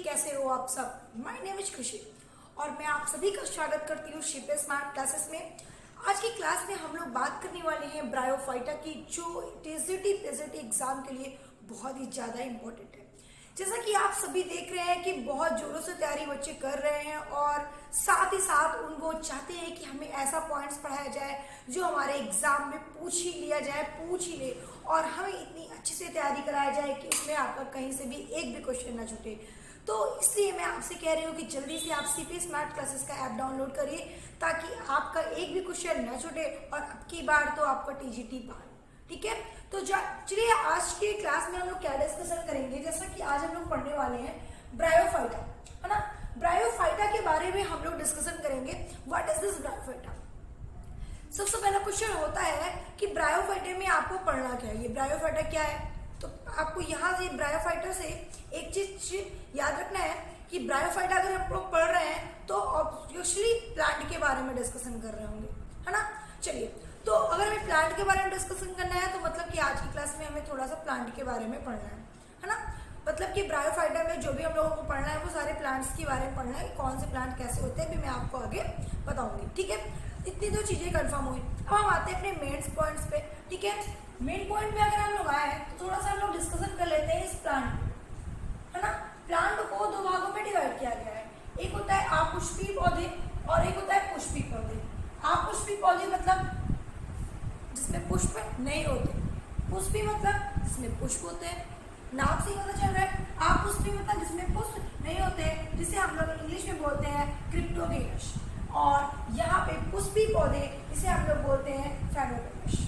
कैसे हो आप सब। माय नेम इज खुशी और मैं आप सभी का स्वागत करती हूँ शिपे स्मार्ट क्लासेस में। आज की क्लास में हम लोग बात करने वाले हैं ब्रायोफाइटा की, जो टीजीटी पीजीटी एग्जाम के लिए बहुत ही ज्यादा इंपॉर्टेंट है। जैसा कि आप सभी देख रहे हैं कि बहुत जोरों से तैयारी बच्चे कर रहे हैं और साथ ही साथ उनको चाहते हैं कि हमें ऐसा पॉइंट्स पढ़ाया जाए जो हमारे एग्जाम में पूछ ही ले और हमें इतनी अच्छे से तैयारी कराया जाए कि उसमें आपका कहीं से भी एक भी क्वेश्चन ना छूटे। तो इसलिए मैं आपसे कह रही हूँ कि जल्दी से आप सीपी स्मार्ट क्लासेस का ऐप डाउनलोड करिए ताकि आपका एक भी क्वेश्चन ना छूटे और अब की बार तो आपका टीजीटी पार। ठीक है, तो चलिए आज की क्लास में हम लोग क्या डिस्कशन करेंगे। जैसा कि आज हम लोग पढ़ने वाले हैं ब्रायोफाइटा, है ना। ब्रायोफाइटा के बारे में हम लोग डिस्कशन करेंगे। What is this bryophyta. सबसे पहला क्वेश्चन होता है कि ब्रायोफाइटा में आपको पढ़ना क्या है। ये ब्रायोफाइटा क्या है, तो आपको यहाँ से ब्रायोफाइटा से एक चीज याद रखना है कि ब्रायोफाइटा अगर हम लोग पढ़ रहे हैं तो ऑब्वियसली प्लांट के बारे में डिस्कशन कर रहे होंगे, है ना। चलिए, तो अगर हमें प्लांट के बारे में डिस्कशन करना है तो मतलब कि आज की क्लास में हमें थोड़ा सा प्लांट के बारे में पढ़ना है ना। मतलब कि ब्रायोफाइटा में जो भी हम लोगों को पढ़ना है वो सारे प्लांट्स के बारे में पढ़ना है, कौन से प्लांट कैसे होते हैं भी मैं आपको आगे बताऊंगी। ठीक है, इतनी दो चीजें कंफर्म हुई। अब हम आते हैं अपने मेन पॉइंट्स पे। ठीक है, मेन पॉइंट पे अगर हम लोग आए हैं तो थोड़ा सा हम लोग डिस्कशन कर लेते हैं इस प्लांट, है ना। प्लांट को दो भागों में डिवाइड किया गया है। एक होता है अपुष्पी पौधे और एक होता है पुष्पी पौधे। अपुष्पी पौधे मतलब जिसमें पुष्प नहीं होते, पुष्पी मतलब जिसमें पुष्प होते हैं। नाम से ही पता चल रहा है अपुष्पी मतलब जिसमें पुष्प नहीं होते, जिसे हम लोग इंग्लिश में बोलते हैं क्रिप्टोगेमस। और यहाँ पे पुष्पी पौधे जिसे हम लोग बोलते हैं फेनोगेमस।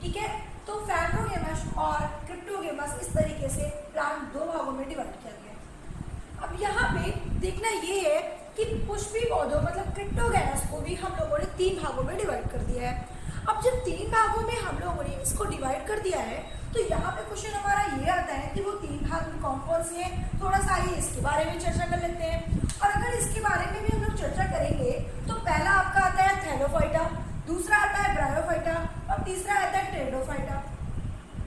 ठीक है, तो फेनोगेमस और क्रिप्टोगेमस इस तरीके से प्लांट दो भागों में डिवाइड किया गया। अब यहाँ पे देखना ये है कि पुष्पी पौधों मतलब क्रिप्टोगेमस को भी हम लोगों ने तीन भागों में डिवाइड कर दिया है। अब जब तीन भागों में हम लोगों ने इसको डिवाइड कर दिया है तो यहाँ पे क्वेश्चन हमारा ये आता है कि वो तीन भाग में कौन कौन से हैं। थोड़ा सा आइए इसके बारे में चर्चा कर लेते हैं। और अगर इसके बारे में भी हम लोग चर्चा करेंगे तो पहला आपका आता है थैलोफाइटा, दूसरा आता है ब्रायोफाइटा और तीसरा आता है टेरोडोफाइटा।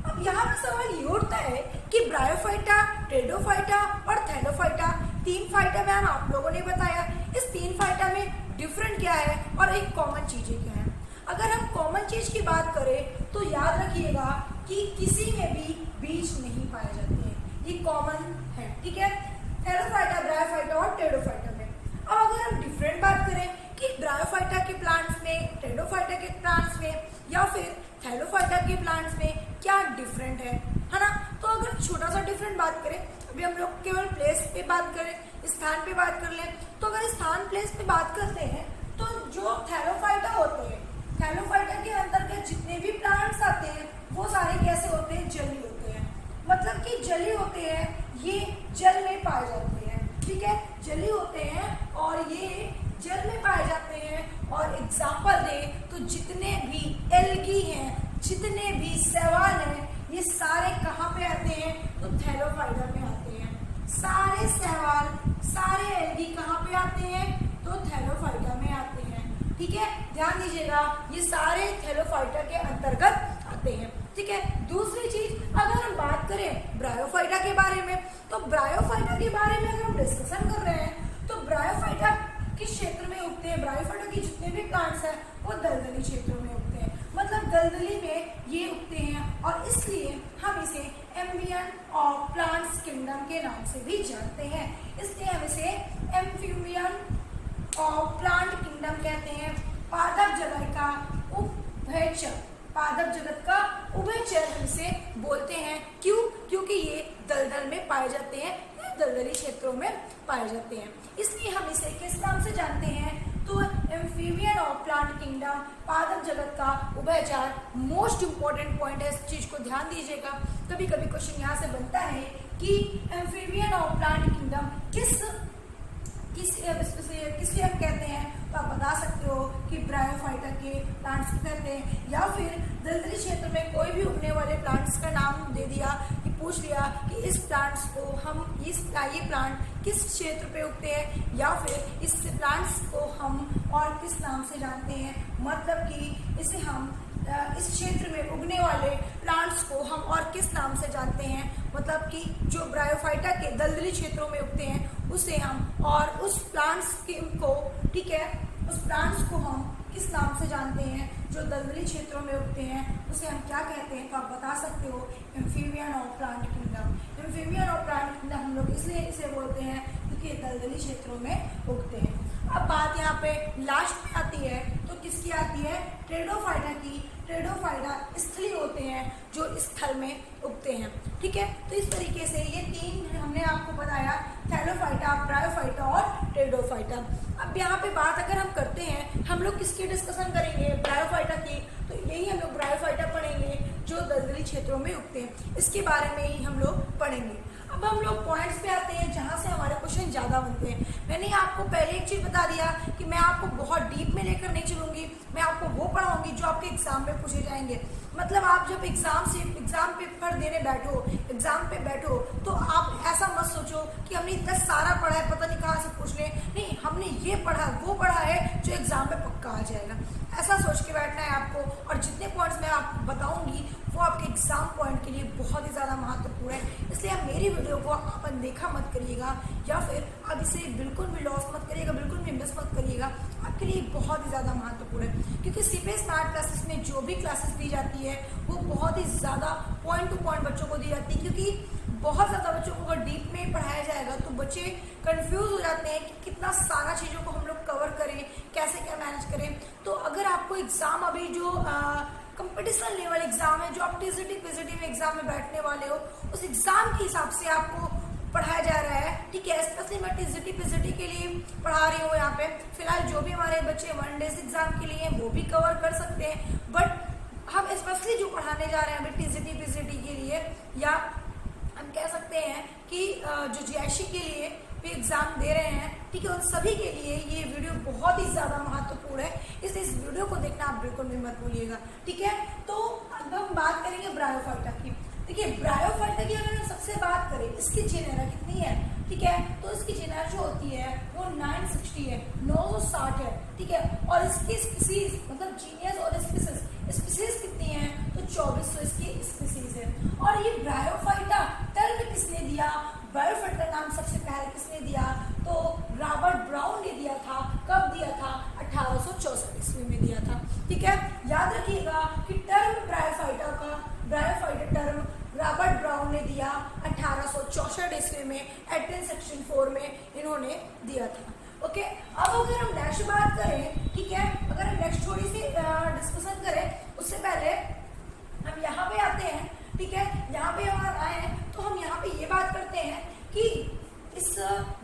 अब यहाँ पे सवाल ये उठता है कि ब्रायोफाइटा, टेरोडोफाइटा और थैलोफाइटा तीन फाइटा में आप लोगों ने बताया, इस तीन फाइटा में डिफरेंट क्या है और एक कॉमन चीजें क्या है। अगर हम कॉमन चीज की बात करें तो याद रखिएगा कि किसी में भी बीज नहीं पाए जाते हैं, ये कॉमन है। ठीक है, थैलोफाइटा, ब्रायोफाइटा और टेरोडोफाइटा में। अब अगर हम डिफरेंट बात करें कि ब्रायोफाइटा के प्लांट्स में, टेरोडोफाइटा के प्लांट्स में या फिर थैलोफाइटा के प्लांट्स में क्या डिफरेंट है ना। तो अगर छोटा सा डिफरेंट बात करें, अभी हम लोग केवल प्लेस पे बात करें, स्थान पे बात कर लें, तो अगर स्थान प्लेस पे बात करते हैं तो जो थैलोफाइटा होते हैं, थैलोफाइटा के अंतर्गत जितने भी प्लांट्स आते हैं वो सारे कैसे होते हैं, जली होते हैं। मतलब कि जली होते हैं, ये जल में पाए जाते हैं। ठीक है, जली होते हैं और ये जल में पाए जाते हैं। और एग्जाम्पल दे तो जितने भी एल्गी हैं, जितने भी शैवाल हैं, ये सारे कहाँ पे आते हैं, तो थैलोफाइटा में आते हैं। सारे शैवाल, सारे एल्गी कहाँ पे आते हैं, तो थैलोफाइटा में आते हैं। ठीक है, ध्यान दीजिएगा, ये सारे थैलोफाइटा के अंतर्गत आते हैं। ठीक है, दूसरी चीज अगर हम बात करें ब्रायोफाइटा के बारे में, तो ब्रायोफाइटा के बारे में अगर हम डिस्कशन कर रहे हैं तो ब्रायोफाइटा किस क्षेत्र में उगते हैं। ब्रायोफाइटा के जितने भी प्लांट्स हैं वो दलदली क्षेत्रों में उगते हैं, मतलब दलदली में ये उगते हैं और इसलिए हम इसे एम्बियन ऑफ प्लांट्स किंगडम के नाम से भी जानते हैं। इसलिए हम इसे एम्फीबियन ऑफ प्लांट किंगडम कहते हैं। पादप जगत का उभयचर, पादप जगत का उभयचर इसे बोलते हैं। क्यों? क्योंकि ये दलदल में पाए जाते हैं, दलदली क्षेत्रों में पाए जाते हैं, इसलिए हम इसे किस नाम से जानते हैं, तो एम्फीबियन ऑफ प्लांट किंगडम, पादप जगत का उभयचर। मोस्ट इंपॉर्टेंट पॉइंट है, इस चीज को ध्यान दीजिएगा। कभी कभी क्वेश्चन यहाँ से बनता है कि एम्फीबियन ऑफ प्लांट किंगडम किससे हम कहते हैं, तो आप बता सकते हो कि ब्रायोफाइटा के प्लांट्स को कहते हैं, या फिर दलदली क्षेत्र में कोई भी उगने वाले प्लांट्स का नाम दे दिया कि पूछ लिया कि इस प्लांट्स को हम ये प्लांट किस क्षेत्र पे उगते हैं, या फिर इस प्लांट्स को हम और किस नाम से जानते हैं। मतलब कि इसे हम इस क्षेत्र में उगने वाले प्लांट्स को हम और किस नाम से जानते हैं। मतलब कि जो ब्रायोफाइटा के दलदली क्षेत्रों में उगते हैं उसे हम और उस प्लांट्स को, ठीक है, उस प्लांट्स को हम किस नाम से जानते हैं जो दलदली क्षेत्रों में उगते हैं, उसे हम क्या कहते हैं? तो आप बता सकते हो amphibian of plant kingdom. Amphibian of plant kingdom हम लोग इसलिए इसे बोलते हैं क्योंकि दलदली क्षेत्रों में उगते हैं। अब बात यहाँ पे लास्ट में आती है, तो किसकी आती है? टेरिडोफाइटा की। टेरिडोफाइटा स्थलीय होते हैं जो स्थल में उगते हैं, ठीक है। तो इस तरीके से ये तीन हमने आपको बताया, थैलोफाइटा, ब्रायोफाइटा और टेरिडोफाइटा। अब यहाँ पे बात अगर हम करते हैं, हम लोग किसकी डिस्कशन करेंगे? ब्रायोफाइटा की। तो यही हम लोग ब्रायोफाइटा पढ़ेंगे जो दलदली क्षेत्रों में उगते हैं, इसके बारे में ही हम लोग पढ़ेंगे। अब हम लोग पॉइंट्स पे आते हैं जहाँ से हमारे क्वेश्चन ज़्यादा बनते हैं। मैंने आपको पहले एक चीज़ बता दिया कि मैं आपको बहुत डीप में लेकर नहीं चलूंगी, मैं आपको वो पढ़ाऊंगी जो आपके एग्जाम में पूछे जाएंगे। मतलब आप जब एग्जाम पेपर देने बैठो, एग्जाम पे बैठो, तो आप ऐसा मत सोचो कि हमने इतना सारा पढ़ा है, पता नहीं कहाँ से पूछ ले। नहीं, हमने ये पढ़ा, वो पढ़ा है जो एग्जाम में पक्का आ जाएगा, ऐसा सोच के बैठना है आपको। और जितने पॉइंट्स मैं आपको बताऊंगी वो आपके एग्जाम पॉइंट के लिए बहुत ही ज़्यादा महत्वपूर्ण है। इसलिए आप मेरी वीडियो को आप अनदेखा मत करिएगा, या फिर आप इसे बिल्कुल भी लॉस मत करिएगा, बिल्कुल भी मिस मत करिएगा। आपके लिए बहुत ही ज़्यादा महत्वपूर्ण है, क्योंकि सीपीएस स्मार्ट क्लासेस में जो भी क्लासेस दी जाती है वो बहुत ही ज़्यादा पॉइंट टू पॉइंट बच्चों को दी जाती है। क्योंकि बहुत ज़्यादा बच्चों को अगर डीप में पढ़ाया जाएगा तो बच्चे कंफ्यूज हो जाते हैं कि कितना सारा चीज़ों को हम लोग कवर करें, कैसे क्या मैनेज करें। तो अगर आपको एग्ज़ाम अभी जो कंपटीशन लेवल एग्जाम है, जो आप टीजीटी पीजीटी में एग्जाम में बैठने वाले हो, उस एग्जाम के हिसाब से आपको पढ़ाया जा रहा है, ठीक है। स्पेशली मैं टीजीटी पीजीटी के लिए पढ़ा रही हूँ यहाँ पे। फिलहाल जो भी हमारे बच्चे 1 डेज एग्जाम के लिए वो भी कवर कर सकते हैं, बट हम स्पेशली जो पढ़ाने जा रहे हैं अभी टीजीटी पीजीटी के लिए, या हम कह सकते हैं कि जो जीआईसी के लिए भी एग्जाम दे रहे हैं, ठीक है, उन सभी के लिए ये वीडियो बहुत ही ज़्यादा महत्वपूर्ण है। इसलिए इस वीडियो को देखना आप बिल्कुल भी मत भूलिएगा, ठीक है। तो अब हम बात करेंगे ब्रायोफाइटा की। देखिए, ब्रायोफाइटा की अगर हम सबसे बात करें, इसकी जेनेरा कितनी है, ठीक है, तो इसकी जेनेरा जो होती है वो 960 है, 960 है, ठीक है। और इसकी स्पीसीज, मतलब जीनियस और स्पीसीज कितनी है, तो 2400 इसकी स्पीसीज है। और ये ब्रायोफाइटा टर्म किसने दिया? ब्रायोफाइटा नाम सबसे पहले किसने दिया? तो रॉबर्ट ब्राउन ने दिया था। कब दिया था? 1864 ईस्वी में दिया था, ठीक है। याद रखिएगा कि term bryophyta term Robert brown ने दिया 1864 ईस्वी में, एटन सेक्शन 4 में इन्होंने दिया था, ओके। अब अगर हम नेक्स्ट बात करें, ठीक है, अगर हम नेक्स्ट थोड़ी सी डिस्कशन करें, उससे पहले हम यहाँ पे आते हैं, ठीक है। यहाँ पे अगर आए तो हम यहाँ पे ये बात करते हैं कि इस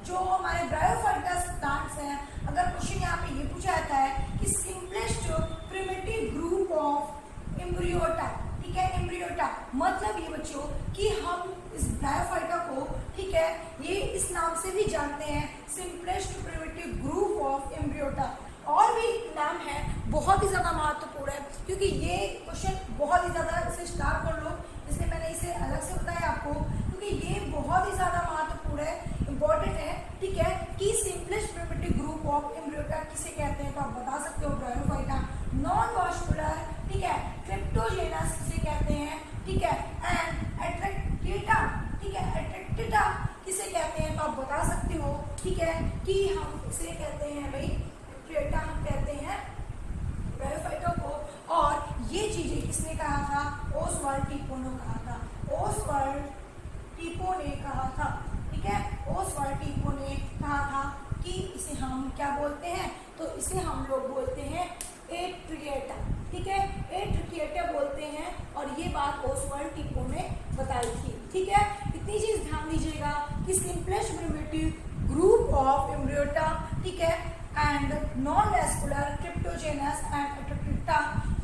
जो हमारे ब्रायोफाइटा प्लांट्स हैं, अगर क्वेश्चन यहाँ पे ये पूछा जाता है कि सिंपलेस्ट प्रिमिटिव ग्रुप ऑफ एम्ब्रियोटा, ठीक है, एम्ब्रियोटा मतलब ये बच्चों कि हम इस ब्रायोफाइटा को, ठीक है, ये इस नाम से भी जानते हैं, सिंपलेस्ट प्रिमिटिव ग्रुप ऑफ एम्ब्रियोटा। और भी नाम है, बहुत ही ज्यादा महत्वपूर्ण है, क्योंकि ये क्वेश्चन बहुत ही ज्यादा, इसे स्टार कर लो, इसलिए मैंने इसे अलग से बताया आपको, क्योंकि ये बहुत ही ज्यादा महत्वपूर्ण है, इंपॉर्टेंट है, ठीक है, कि सिंपलेस्ट प्रिमिटिव ग्रुप ऑफ एम्ब्रियोटा किसे कहते हैं? तो आप बता सकते हो ब्रायोफाइटा। नॉन वास्कुलर, ठीक है, क्रिप्टोजेनस किसे कहते हैं, ठीक है, एंड एट्रेक्टिटा, ठीक है, एट्रेक्टिटा किसे कहते हैं? तो आप बता सकते हो, ठीक है, कि हम इसे कहते हैं भाई एट्रेक्टिटा, हम कहते हैं ब्रायोफाइटा को। और ये चीजें किसने कहा था? ओसवाल्ड टिपो ने कहा था, ओसवाल्ड टिपो ने कहा था, ठीक है, ओसवाल्ड टिपो ने कहा था कि इसे हम क्या बोलते हैं? तो इसे हम लोग बोलते हैं एट्रिएटा, ठीक है, एट्रिएटा बोलते हैं। और ये बात ओसवाल्ड टिपो ने बताई थी, ठीक है। इतनी चीज ध्यान दीजिएगा कि सिंपलेस्ट प्रिमिटिव ग्रुप ऑफ एम्ब्रियोटा, ठीक है, एंड नॉन वैस्कुलर, क्रिप्टोजेनस एंड एट्रेक्टिटा,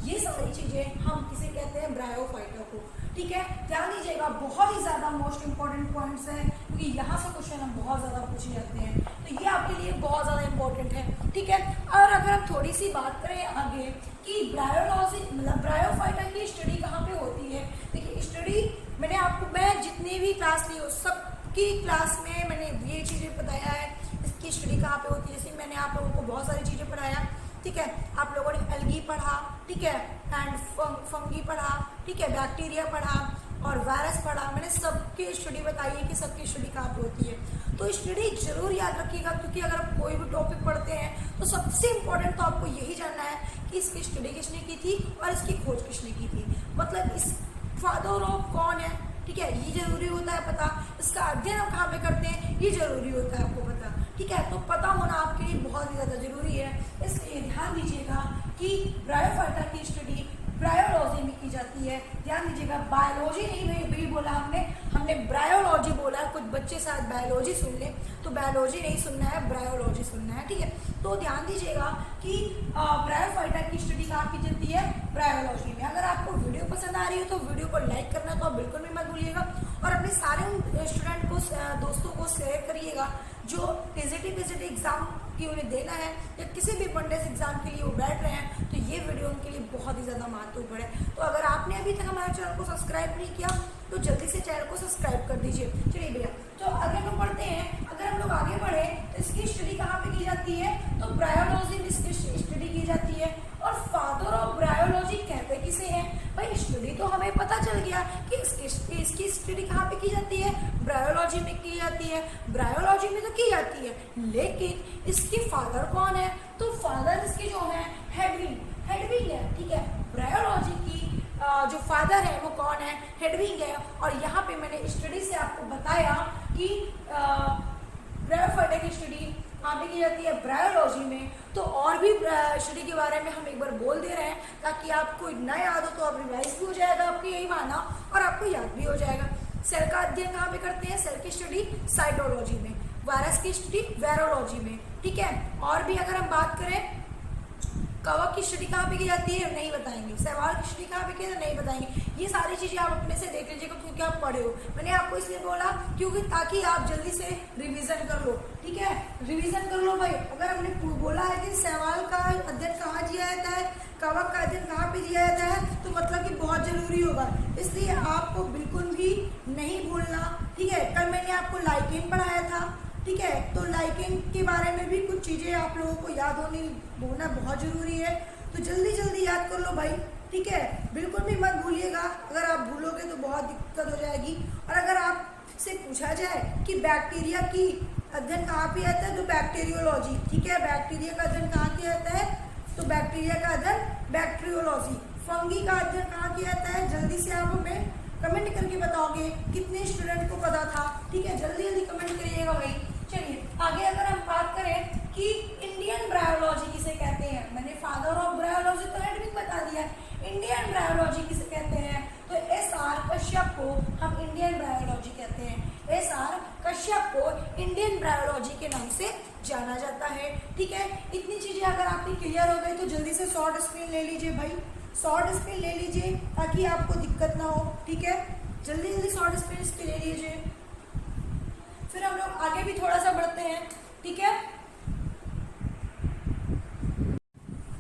ये सारी चीजें हम किसे कहते हैं? ब्रायोफाइटा को, ठीक है। ध्यान दीजिएगा, बहुत ही ज्यादा मोस्ट इंपॉर्टेंट पॉइंट्स हैं, क्योंकि यहाँ से क्वेश्चन हम बहुत ज्यादा पूछे जाते हैं, तो ये आपके लिए बहुत ज्यादा इंपॉर्टेंट है, ठीक है। और अगर हम थोड़ी सी बात करें आगे कि ब्रायोलॉजी, मतलब ब्रायोफाइटा की स्टडी कहाँ पे होती है? देखिए, स्टडी मैं जितनी भी क्लास ली हूँ, सबकी क्लास में मैंने ये चीजें बताया है, इसकी स्टडी कहाँ पे होती है। जैसे मैंने आप लोगों को बहुत सारी चीजें पढ़ाया, ठीक है, आप लोगों ने एल्गी पढ़ा, ठीक है, एंड फंगी पढ़ा, ठीक है, बैक्टीरिया पढ़ा और वायरस पढ़ा। मैंने सबकी स्टडी बताई है कि सबकी स्टडी कहाँ पे होती है। तो स्टडी जरूर याद रखिएगा, क्योंकि अगर आप कोई भी टॉपिक पढ़ते हैं तो सबसे इम्पोर्टेंट तो आपको यही जानना है कि इसकी स्टडी किसने की थी और इसकी खोज किसने की थी। मतलब इस फादर ऑफ कौन है, ठीक है, ये जरूरी होता है पता। इसका अध्ययन हम कहाँ पे करते हैं ये जरूरी होता है आपको पता, ठीक है। तो पता होना आपके लिए बहुत ही ज़्यादा जरूरी है। इसलिए ध्यान दीजिएगा कि ब्रायोफाइटा की स्टडी ब्रायोलॉजी में की जाती है। ध्यान दीजिएगा, बायोलॉजी नहीं भी बोला हमने ब्रायोलॉजी बोला। कुछ बच्चे शायद बायोलॉजी सुन ले, तो बायोलॉजी नहीं सुनना है, ब्रायोलॉजी सुनना है, ठीक है। तो ध्यान दीजिएगा कि ब्रायोफाइटा की स्टडी कहाँ की जाती है, ब्रायोलॉजी में। अगर आपको वीडियो पसंद आ रही है तो वीडियो को लाइक करना तो आप बिल्कुल भी मत भूलिएगा, और अपने सारे स्टूडेंट को दोस्तों को शेयर करिएगा जो टीजीटी एग्जाम की उन्हें देना है या किसी भी वनडेज एग्जाम के लिए वो बैठ रहे हैं, तो ये वीडियो उनके लिए बहुत ही ज़्यादा महत्वपूर्ण है। तो अगर आपने अभी तक हमारे चैनल को सब्सक्राइब नहीं किया तो जल्दी से चैनल को सब्सक्राइब कर दीजिए। चलिए भैया, तो अगर हम लोग पढ़ते हैं, अगर हम लोग आगे बढ़े तो इसकी स्टडी कहाँ पे की जाती है, तो ब्रायोलॉजी में इसकी स्टडी की जाती है। और फादर ऑफ ब्रायोलॉजी कहते किसे हैं भाई, स्टडी तो हमें पता चल गया कि इसकी स्टडी कहाँ पे की जाती है, ब्रायोलॉजी में की जाती है। ब्रायोलॉजी में तो की जाती है, लेकिन इसकी फादर कौन है, तो फादर इसके जो है हेडविग है, ठीक है। ब्रायोलॉजी की जो फादर है वो कौन है, हेडविग है। और यहाँ पे मैंने स्टडी से आपको बताया कि ब्रायोफाइटा की स्टडी कहाँ पे की जाती है, ब्रायोलॉजी में। तो और भी स्टडी के बारे में हम एक बार बोल दे रहे हैं ताकि आपको ना याद हो, तो आप रिवाइज भी हो जाएगा, आपकी यही माना, और आपको याद भी हो जाएगा। सेल का अध्ययन कहाँ पे करते हैं, सेल की स्टडी साइटोलॉजी में। वायरस की स्टडी वायरोलॉजी में, ठीक है। और भी अगर हम बात करें, कवक की स्टडी कहाँ पे की जाती है, नहीं बताएंगे। शैवाल की स्टडी कहाँ पे की जाती है, नहीं बताएंगे। ये सारी चीजें आप अपने से देख लीजिएगा, क्योंकि आप पढ़े हो। मैंने आपको इसलिए बोला क्योंकि ताकि आप जल्दी से रिवीजन कर लो, ठीक है। रिवीजन कर लो भाई। अगर हमने बोला है कि शैवाल का अध्ययन कहाँ किया जाता है, कवक का अध्ययन कहाँ पे किया जाता है, तो मतलब कि बहुत जरूरी होगा, इसलिए आपको बिल्कुल भी नहीं भूलना, ठीक है। कल मैंने आपको लाइकेन पढ़ाया था, ठीक है। तो लाइकेन के बारे में भी कुछ चीजें आप लोगों को याद होना बहुत जरूरी है, तो जल्दी जल्दी याद कर लो भाई, ठीक है। बिल्कुल भी मत भूलिएगा, अगर आप भूलोगे तो बहुत दिक्कत हो जाएगी। और अगर आपसे पूछा जाए कि बैक्टीरिया की अध्ययन कहाँ पे आता है, तो बैक्टीरियोलॉजी, ठीक है। बैक्टीरिया का अध्ययन कहाँ किया जाता है, तो बैक्टीरिया का अध्ययन बैक्टीरियोलॉजी। फंगी का अध्ययन कहाँ किया जाता है, जल्दी से आप हमें कमेंट करके बताओगे कितने स्टूडेंट को पता था, ठीक है। जल्दी जल्दी कमेंट करिएगा भाई। चलिए आगे अगर हम बात करें कि इंडियन ब्रायोलॉजी किसे कहते हैं, मैंने फादर ऑफ ब्रायोलॉजी तो हेडविग बता दिया, इंडियन ब्रायोलॉजी किसे कहते हैं, तो एस.आर. कश्यप को हम इंडियन ब्रायोलॉजी कहते हैं। एस.आर. कश्यप को इंडियन ब्रायोलॉजी के नाम से जाना जाता है, ठीक है। इतनी चीजें अगर आपकी क्लियर हो गई तो जल्दी से शॉर्ट स्क्रीन ले लीजिए भाई, शॉर्ट स्क्रीन ले लीजिए ताकि आपको दिक्कत ना हो, ठीक है। जल्दी जल्दी शॉर्ट स्क्रीन इसकी ले लीजिए, फिर हम लोग आगे भी थोड़ा सा बढ़ते हैं, ठीक है।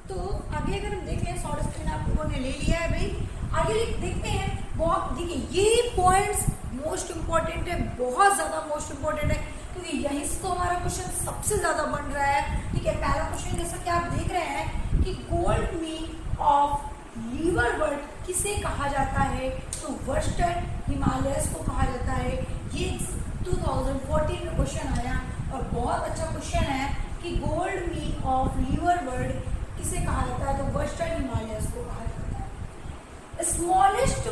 तो आगे अगर हम देख लें, शॉर्ट स्क्रीन आप लोगों ने ले लिया है भाई, आगे देखते हैं। बहुत देखिए ये पॉइंट्स मोस्ट इंपॉर्टेंट है, बहुत ज्यादा मोस्ट इंपॉर्टेंट है, क्योंकि यहीं से तो हमारा क्वेश्चन सबसे ज्यादा बन रहा है, ठीक है। पहला क्वेश्चन जैसा कि आप देख रहे हैं कि gold mean of lever world किसे कहा जाता है, तो वेस्टर्न हिमालयस को कहा जाता है। ये 2014 में क्वेश्चन आया और बहुत अच्छा क्वेश्चन है कि gold mean of lever world किसे कहा जाता है, तो वेस्टर्न हिमालयस को कहा जाता है। स्मॉलेस्ट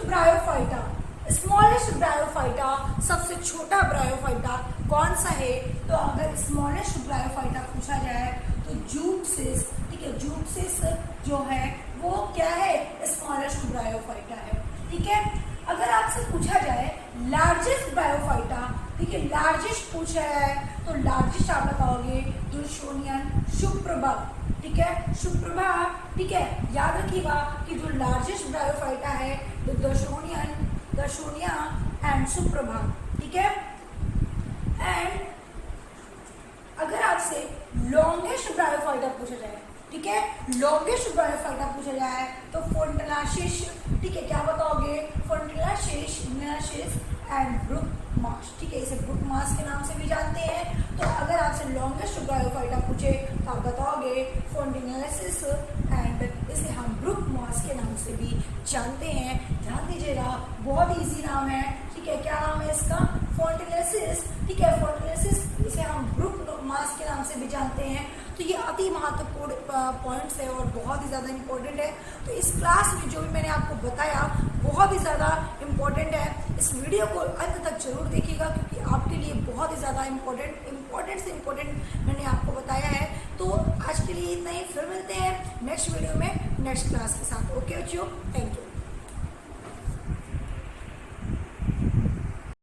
ब्रायोफाइटा सबसे छोटा ब्रायोफाइटा कौन सा है, तो अगर स्मॉलेस्ट ब्रायोफाइटा पूछा जाए तो जूटसिस, ठीक है। जूटसिस जो है वो क्या है, स्मॉलेस्ट ब्रायोफाइटा है, ठीक है। अगर आपसे पूछा जाए लार्जेस्ट ब्रायोफाइटा, ठीक है, लार्जेस्ट पूछा है तो लार्जेस्ट आप बताओगे दुर्शोनियन शुभप्रभा, ठीक है, शुभप्रभा, ठीक है। याद रखिएगा कि जो लार्जेस्ट ब्रायोफाइटा है तो दर्शोनिया एंड शुभप्रभा, ठीक है। एंड अगर आपसे लॉन्गेस्ट ब्रायोफाइटा पूछा जाए, ठीक है, लॉन्गेस्ट ब्रायोफाइटा पूछा जाए तो फोर्टलाशिस, ठीक है। क्या बताओगे, फोर्टलाशिस, इग्नाशिस एंड ब्रुक मास, ठीक है। इसे ब्रुक मास के नाम से भी जानते हैं। तो अगर आपसे लॉन्गेस्ट ब्रायोफाइटा पूछे तो आप बताओगे फोर्टिनालिसिस एंड इसे हम ब्रुक मास के नाम से भी जानते हैं। ध्यान दीजिएगा, बहुत इजी नाम है, ठीक है। क्या नाम है इसका, फोर्टिनालिसिस, ठीक है। फोर्टिनालिसिस तो ये अति महत्वपूर्ण पॉइंट्स है और बहुत ही ज़्यादा इम्पोर्टेंट है। तो इस क्लास में जो भी मैंने आपको बताया बहुत ही ज़्यादा इम्पोर्टेंट है। इस वीडियो को अंत तक जरूर देखिएगा क्योंकि आपके लिए बहुत ही ज़्यादा इम्पोर्टेंट से इम्पोर्टेंट मैंने आपको बताया है। तो आज के लिए इतना ही, फिर मिलते हैं नेक्स्ट वीडियो में नेक्स्ट क्लास के साथ। ओके बच्चों, थैंक यू।